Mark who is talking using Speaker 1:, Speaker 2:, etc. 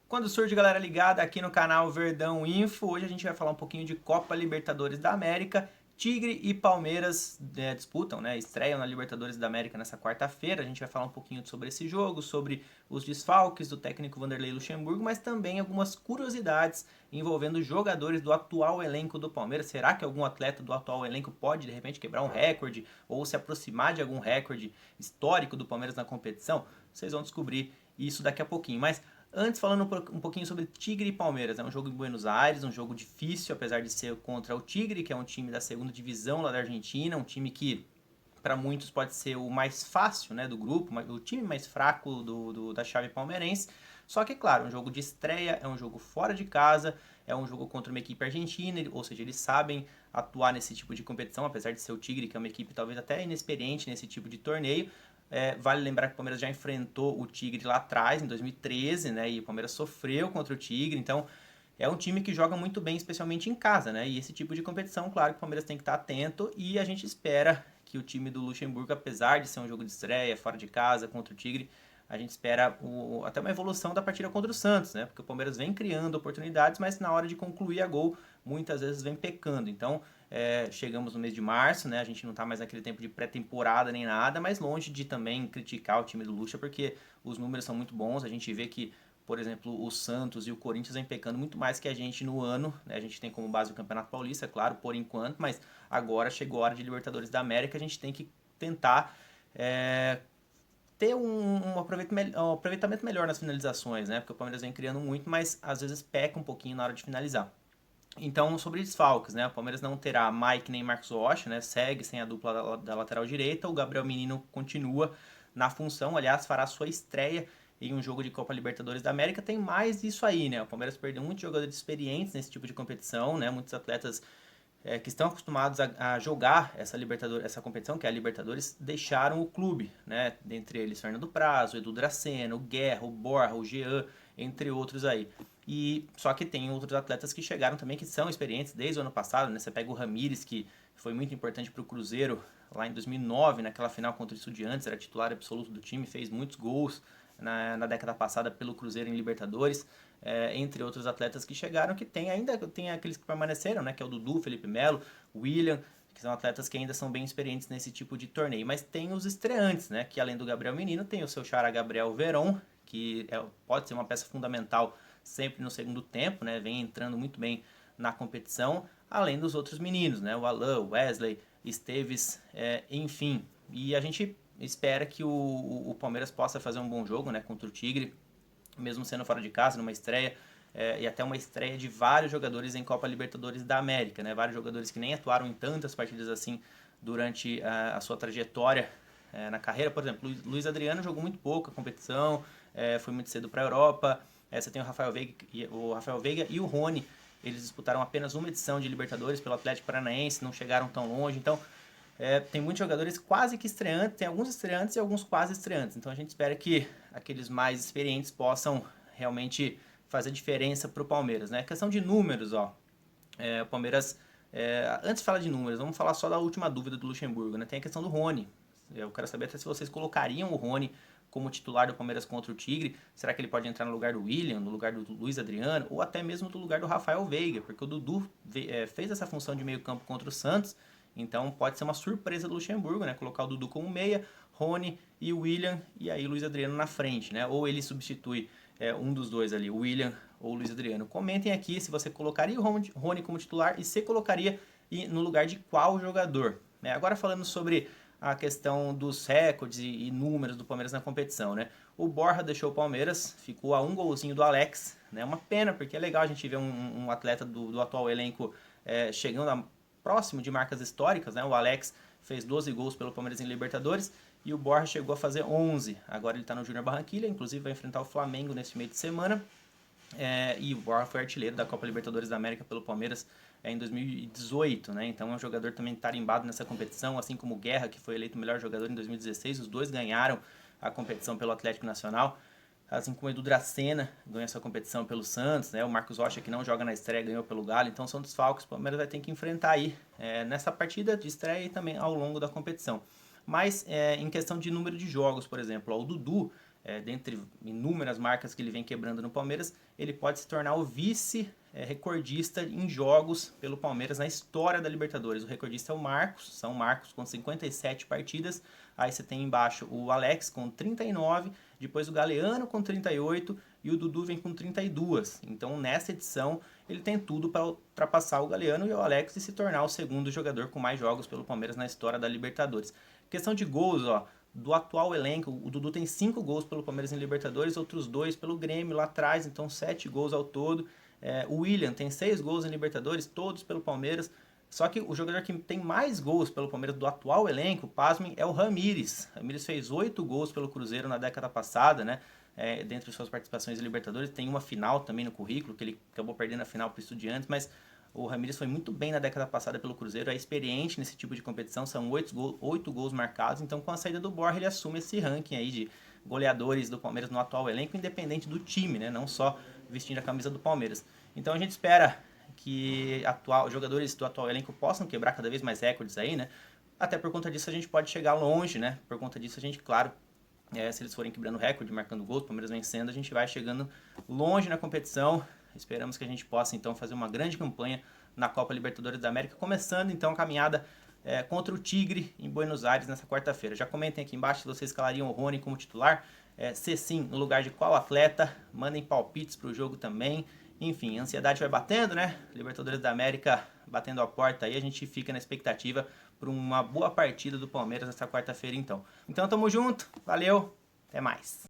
Speaker 1: Quando surge, galera ligada aqui no canal Verdão Info, hoje a gente vai falar um pouquinho de Copa Libertadores da América. Tigre e Palmeiras disputam, né, estreiam na Libertadores da América nessa quarta-feira. A gente vai falar um pouquinho sobre esse jogo, sobre os desfalques do técnico Vanderlei Luxemburgo, mas também algumas curiosidades envolvendo jogadores do atual elenco do Palmeiras. Será que algum atleta do atual elenco pode, de repente, quebrar um recorde ou se aproximar de algum recorde histórico do Palmeiras na competição? Vocês vão descobrir isso daqui a pouquinho, mas antes, falando um pouquinho sobre Tigre e Palmeiras, é um jogo em Buenos Aires, um jogo difícil, apesar de ser contra o Tigre, que é um time da segunda divisão lá da Argentina, um time que para muitos pode ser o mais fácil, né, do grupo, o time mais fraco da chave palmeirense. Só que, claro, um jogo de estreia, é um jogo fora de casa, é um jogo contra uma equipe argentina, ou seja, eles sabem atuar nesse tipo de competição, apesar de ser o Tigre, que é uma equipe talvez até inexperiente nesse tipo de torneio. Vale lembrar que o Palmeiras já enfrentou o Tigre lá atrás, em 2013, né? E o Palmeiras sofreu contra o Tigre, então é um time que joga muito bem, especialmente em casa, né? E esse tipo de competição, claro que o Palmeiras tem que estar atento e a gente espera que o time do Luxemburgo, apesar de ser um jogo de estreia, fora de casa, contra o Tigre, a gente espera até uma evolução da partida contra o Santos, né? Porque o Palmeiras vem criando oportunidades, mas na hora de concluir a gol, muitas vezes vem pecando. Então, chegamos no mês de março, né? A gente não está mais naquele tempo de pré-temporada nem nada, mas longe de também criticar o time do Lucha, porque os números são muito bons. A gente vê que, por exemplo, o Santos e o Corinthians vem pecando muito mais que a gente no ano, né? A gente tem como base o Campeonato Paulista, claro, por enquanto, mas agora chegou a hora de Libertadores da América, a gente tem que tentar ter um aproveitamento melhor nas finalizações, né? Porque o Palmeiras vem criando muito, mas às vezes peca um pouquinho na hora de finalizar. Então, sobre desfalques, né? O Palmeiras não terá Mike nem Marcos Rocha, né? Segue sem a dupla da lateral direita. O Gabriel Menino continua na função, aliás, fará sua estreia em um jogo de Copa Libertadores da América. Tem mais isso aí, né? O Palmeiras perdeu muitos jogadores experientes nesse tipo de competição, né? Muitos atletas que estão acostumados a jogar essa competição, que é a Libertadores, deixaram o clube, né? Dentre eles Fernando Praz, o Edu Dracena, o Guerra, o Borja, o Jean, entre outros aí. E só que tem outros atletas que chegaram também que são experientes desde o ano passado, né? Você pega o Ramires, que foi muito importante para o Cruzeiro lá em 2009, naquela final contra o Estudiantes, era titular absoluto do time, fez muitos gols na década passada pelo Cruzeiro em Libertadores, entre outros atletas que chegaram, que ainda tem aqueles que permaneceram, né, que é o Dudu, Felipe Melo, o William, que são atletas que ainda são bem experientes nesse tipo de torneio. Mas tem os estreantes, né, que além do Gabriel Menino, tem o seu xará Gabriel Veron, que pode ser uma peça fundamental sempre no segundo tempo, né, vem entrando muito bem na competição, além dos outros meninos, né, o Alan, o Wesley, Esteves, enfim. E a gente espera que o Palmeiras possa fazer um bom jogo, né, contra o Tigre, mesmo sendo fora de casa, numa estreia, e até uma estreia de vários jogadores em Copa Libertadores da América, né, vários jogadores que nem atuaram em tantas partidas assim durante a sua trajetória na carreira. Por exemplo, Luiz Adriano jogou muito pouco a competição, foi muito cedo para a Europa. Você tem o Rafael Veiga e o Rony, eles disputaram apenas uma edição de Libertadores pelo Atlético Paranaense, não chegaram tão longe, então tem muitos jogadores quase que estreantes, tem alguns estreantes e alguns quase estreantes. Então a gente espera que aqueles mais experientes possam realmente fazer diferença para o Palmeiras, né? Questão de números, ó. O Palmeiras, antes de falar de números, vamos falar só da última dúvida do Luxemburgo, né? Tem a questão do Rony. Eu quero saber até se vocês colocariam o Rony como titular do Palmeiras contra o Tigre. Será que ele pode entrar no lugar do William, no lugar do Luiz Adriano, ou até mesmo no lugar do Rafael Veiga? Porque o Dudu fez essa função de meio campo contra o Santos, então pode ser uma surpresa do Luxemburgo, né? Colocar o Dudu como meia, Rony e o William, e aí o Luiz Adriano na frente, né? Ou ele substitui um dos dois ali, o William ou o Luiz Adriano. Comentem aqui se você colocaria o Rony como titular e se colocaria no lugar de qual jogador. Né? Agora falando sobre a questão dos recordes e números do Palmeiras na competição, né? O Borja deixou o Palmeiras, ficou a um golzinho do Alex, né? Uma pena, porque é legal a gente ver um atleta do atual elenco chegando próximo de marcas históricas, né? O Alex fez 12 gols pelo Palmeiras em Libertadores e o Borja chegou a fazer 11. Agora ele está no Júnior Barranquilla, inclusive vai enfrentar o Flamengo nesse meio de semana. E o Borja foi artilheiro da Copa Libertadores da América pelo Palmeiras em 2018, né? Então é um jogador também tarimbado nessa competição, assim como o Guerra, que foi eleito o melhor jogador em 2016. Os dois ganharam a competição pelo Atlético Nacional. assim como o Edu Dracena ganhou essa competição pelo Santos, né? O Marcos Rocha, que não joga na estreia, ganhou pelo Galo. Então são desfalques que o Palmeiras vai ter que enfrentar aí nessa partida de estreia e também ao longo da competição. Mas em questão de número de jogos, por exemplo, o Dudu, dentre inúmeras marcas que ele vem quebrando no Palmeiras, ele pode se tornar o vice-recordista em jogos pelo Palmeiras na história da Libertadores. O recordista é o Marcos, São Marcos, com 57 partidas. Aí você tem embaixo o Alex com 39, depois o Galeano com 38 e o Dudu vem com 32. Então nessa edição ele tem tudo para ultrapassar o Galeano e o Alex e se tornar o segundo jogador com mais jogos pelo Palmeiras na história da Libertadores. Questão de gols, ó, do atual elenco, o Dudu tem 5 gols pelo Palmeiras em Libertadores, outros 2 pelo Grêmio lá atrás, então 7 gols ao todo. O William tem 6 gols em Libertadores, todos pelo Palmeiras. Só que o jogador que tem mais gols pelo Palmeiras do atual elenco, pasmem, é o Ramires. Ramires fez 8 gols pelo Cruzeiro na década passada, né? Dentre suas participações em Libertadores, tem uma final também no currículo, que ele acabou perdendo a final para o Estudiantes, mas o Ramires foi muito bem na década passada pelo Cruzeiro, é experiente nesse tipo de competição, são 8 gols marcados, então com a saída do Borja ele assume esse ranking aí de goleadores do Palmeiras no atual elenco, independente do time, né? Não só vestindo a camisa do Palmeiras. Então a gente espera que jogadores do atual elenco possam quebrar cada vez mais recordes aí, né? Até por conta disso a gente pode chegar longe, né? Por conta disso a gente, claro, se eles forem quebrando recorde, marcando gols, o Palmeiras vencendo, a gente vai chegando longe na competição. Esperamos que a gente possa então fazer uma grande campanha na Copa Libertadores da América, começando então a caminhada contra o Tigre em Buenos Aires nessa quarta-feira. Já comentem aqui embaixo se vocês escalariam o Rony como titular, se sim, no lugar de qual atleta, mandem palpites para o jogo também. Enfim, a ansiedade vai batendo, né? Libertadores da América batendo a porta aí, a gente fica na expectativa por uma boa partida do Palmeiras nessa quarta-feira então. Então tamo junto, valeu, até mais.